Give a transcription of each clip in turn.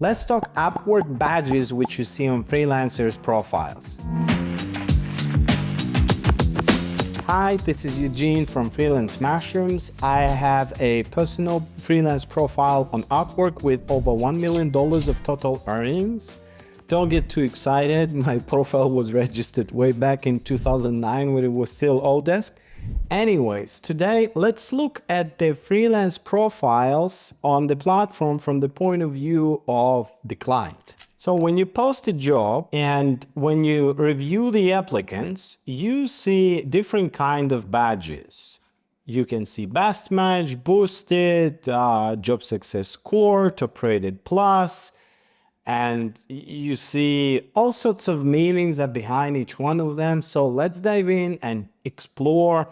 Let's talk Upwork badges which you see on freelancers' profiles. Hi, this is Eugene from Freelance Mushrooms. I have a personal freelance profile on Upwork with over $1 million of total earnings. Don't get too excited. My profile was registered way back in 2009 when it was still Odesk. Anyways, today let's look at the freelance profiles on the platform from the point of view of the client. So when you post a job and when you review the applicants, you see different kind of badges. You can see Best Match, Boosted, Job Success Score, Top Rated Plus, and you see all sorts of meanings are behind each one of them. So let's dive in and explore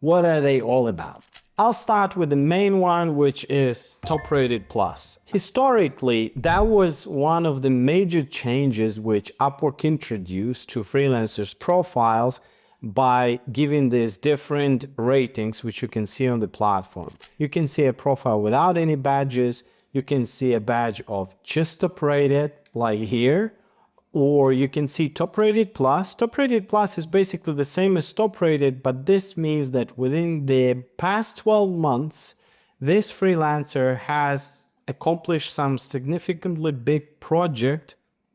what are they all about. I'll start with the main one, which is Top Rated Plus. Historically, that was one of the major changes which Upwork introduced to freelancers' profiles by giving these different ratings, which you can see on the platform. You can see a profile without any badges. You can see a badge of just Top Rated, like here, or you can see Top Rated Plus. Top Rated Plus is basically the same as Top Rated, but this means that within the past 12 months, this freelancer has accomplished some significantly big project,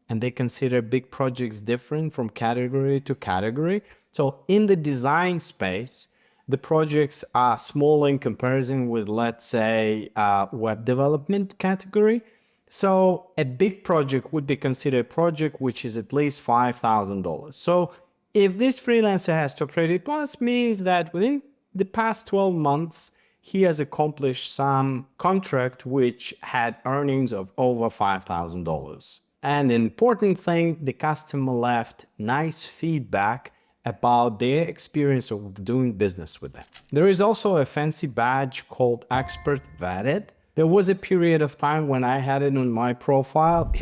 and they consider big projects different from category to category. So in the design space, the projects are small in comparison with, let's say, web development category. So a big project would be considered a project which is at least $5,000. So if this freelancer has Top Rated Plus, means that within the past 12 months, he has accomplished some contract which had earnings of over $5,000. And an important thing, the customer left nice feedback about their experience of doing business with them. There is also a fancy badge called Expert Vetted. There was a period of time when I had it on my profile.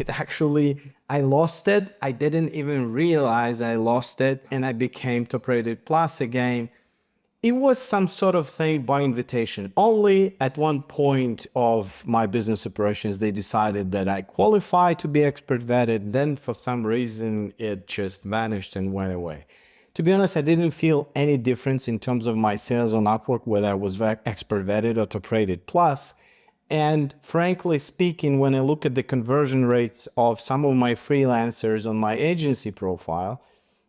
I lost it. I didn't even realize I lost it, and I became Top Rated Plus again. It was some sort of thing by invitation. Only at one point of my business operations, they decided that I qualify to be Expert Vetted. Then for some reason, it just vanished and went away. To be honest, I didn't feel any difference in terms of my sales on Upwork, whether I was Expert Vetted or Top Rated Plus. And frankly speaking, when I look at the conversion rates of some of my freelancers on my agency profile,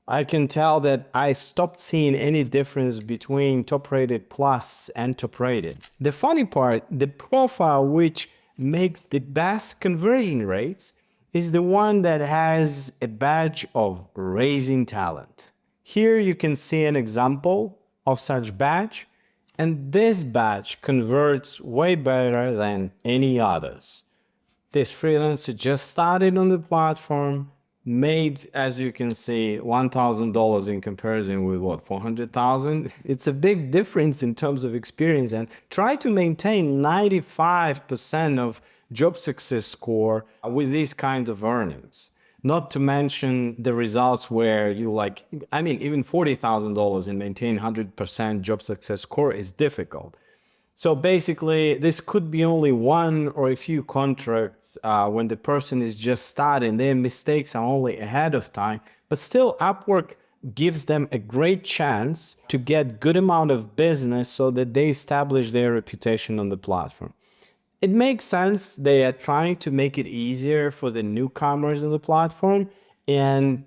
I can tell that I stopped seeing any difference between Top Rated Plus and Top Rated. The funny part, the profile which makes the best conversion rates is the one that has a badge of raising talent. Here you can see an example of such badge. And this badge converts way better than any others. This freelancer just started on the platform, made, as you can see, $1,000 in comparison with what, 400,000? It's a big difference in terms of experience, and try to maintain 95% of Job Success Score with these kinds of earnings. Not to mention the results where you even $40,000 and maintain 100% Job Success Score is difficult. So basically, this could be only one or a few contracts when the person is just starting. Their mistakes are only ahead of time, but still Upwork gives them a great chance to get good amount of business so that they establish their reputation on the platform. It makes sense. They are trying to make it easier for the newcomers on the platform. And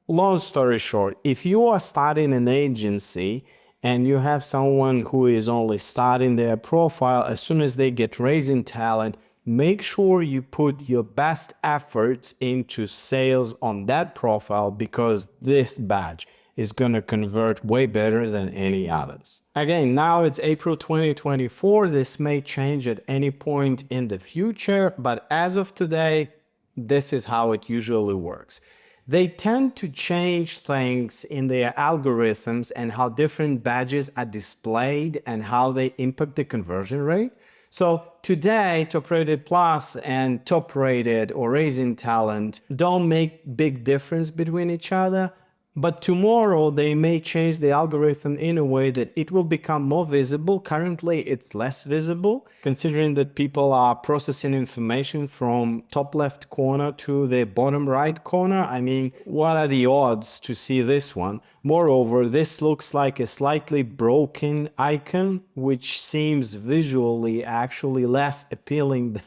long story short, if you are starting an agency and you have someone who is only starting their profile, as soon as they get raising talent, make sure you put your best efforts into sales on that profile, because this badge is going to convert way better than any others. Again, now it's April 2024. This may change at any point in the future, but as of today, this is how it usually works. They tend to change things in their algorithms and how different badges are displayed and how they impact the conversion rate. So today, Top Rated Plus and Top Rated or Raising Talent don't make big difference between each other. But tomorrow they may change the algorithm in a way that it will become more visible. Currently, it's less visible, considering that people are processing information from top left corner to the bottom right corner. I mean, what are the odds to see this one? Moreover, this looks like a slightly broken icon, which seems visually actually less appealing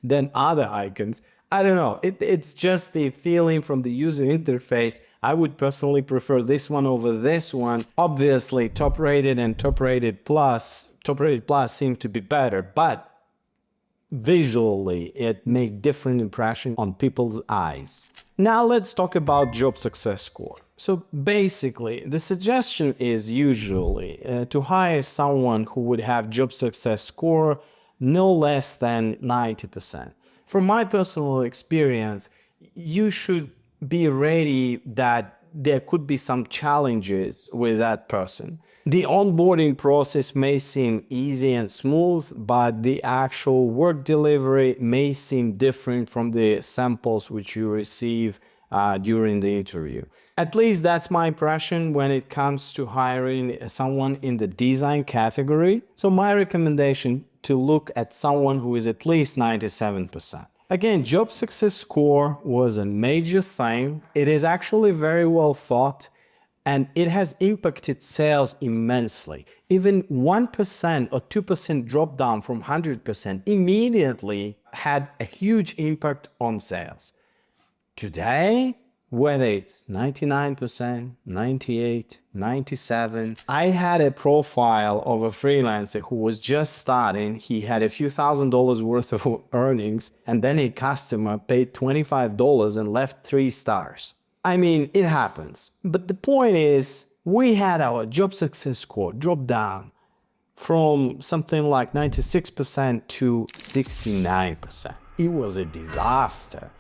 than other icons. I don't know. It's just the feeling from the user interface. I would personally prefer this one over this one. Obviously, top rated and top rated plus seem to be better, but visually it made different impression on people's eyes. Now let's talk about Job Success Score. So basically, the suggestion is usually to hire someone who would have Job Success Score no less than 90%. From my personal experience, you should be ready that there could be some challenges with that person. The onboarding process may seem easy and smooth, but the actual work delivery may seem different from the samples which you receive during the interview. At least that's my impression when it comes to hiring someone in the design category. So my recommendation to look at someone who is at least 97%. Again, Job Success Score was a major thing. It is actually very well thought and it has impacted sales immensely. Even 1% or 2% drop down from 100% immediately had a huge impact on sales. Today, whether it's 99%, 98, 97. I had a profile of a freelancer who was just starting. He had a few $1,000s worth of earnings, and then a customer paid $25 and left 3 stars. I mean, it happens. But the point is, we had our Job Success Score drop down from something like 96% to 69%. It was a disaster.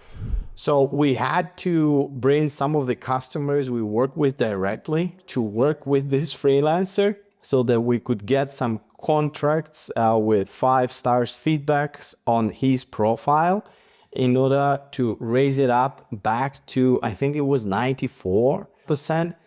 So we had to bring some of the customers we work with directly to work with this freelancer so that we could get some contracts with 5 stars feedbacks on his profile in order to raise it up back to, I think it was 94%.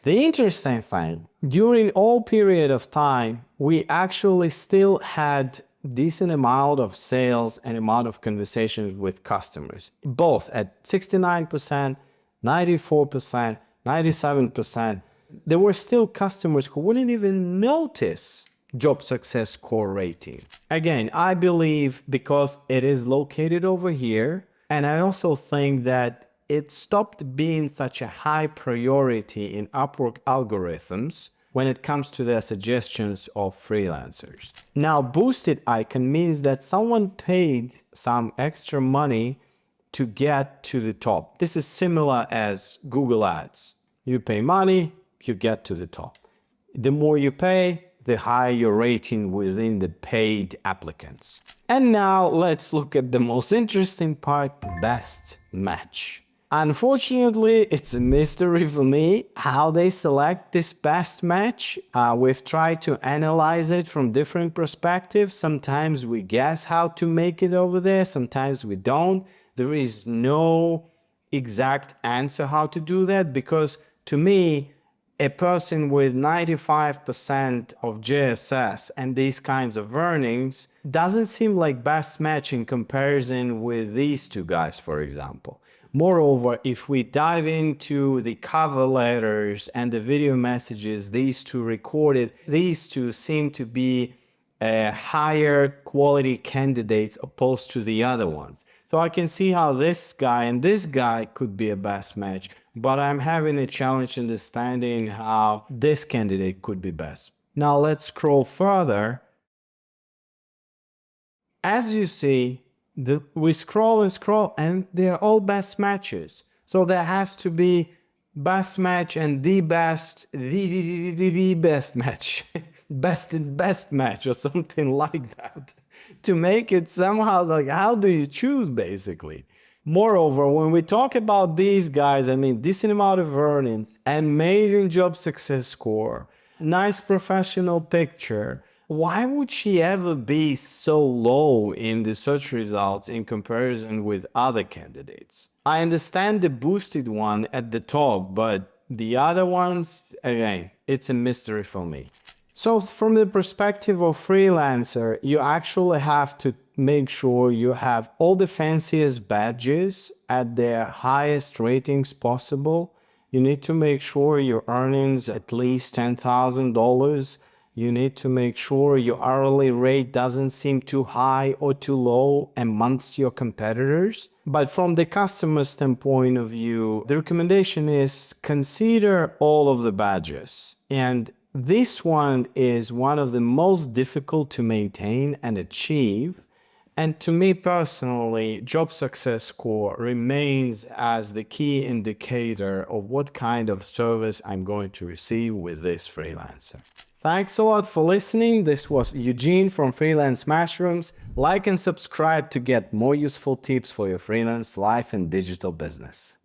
The interesting thing, during all period of time, we actually still had decent amount of sales and amount of conversations with customers, both at 69%, 94%, 97%. There were still customers who wouldn't even notice Job Success Score rating. Again, I believe because it is located over here, and I also think that it stopped being such a high priority in Upwork algorithms when it comes to their suggestions of freelancers. Now, boosted icon means that someone paid some extra money to get to the top. This is similar as Google Ads. You pay money, you get to the top. The more you pay, the higher your rating within the paid applicants. And now let's look at the most interesting part, best match. Unfortunately, it's a mystery for me how they select this best match. We've tried to analyze it from different perspectives. Sometimes we guess how to make it over there, sometimes we don't. There is no exact answer how to do that because to me, a person with 95% of JSS and these kinds of earnings doesn't seem like best match in comparison with these two guys, for example. Moreover, if we dive into the cover letters and the video messages these two recorded, these two seem to be higher quality candidates opposed to the other ones. So I can see how this guy and this guy could be a best match, but I'm having a challenge understanding how this candidate could be best. Now let's scroll further. As you see, we scroll and scroll and they're all best matches. So there has to be best match and the best, the best match. Best is best match or something like that. To make it somehow like, how do you choose basically? Moreover, when we talk about these guys, I mean, decent amount of earnings, amazing job success score, nice professional picture. Why would she ever be so low in the search results in comparison with other candidates? I understand the boosted one at the top, but The other ones, again, it's a mystery for me. So from the perspective of freelancer, you actually have to make sure you have all the fanciest badges at their highest ratings possible. You need to make sure your earnings at least $10,000. You need to make sure your hourly rate doesn't seem too high or too low amongst your competitors. But from the customer standpoint of view, the recommendation is consider all of the badges. And this one is one of the most difficult to maintain and achieve. And to me personally, Job Success Score remains as the key indicator of what kind of service I'm going to receive with this freelancer. Thanks a lot for listening. This was Eugene from Freelance Mushrooms. Like and subscribe to get more useful tips for your freelance life and digital business.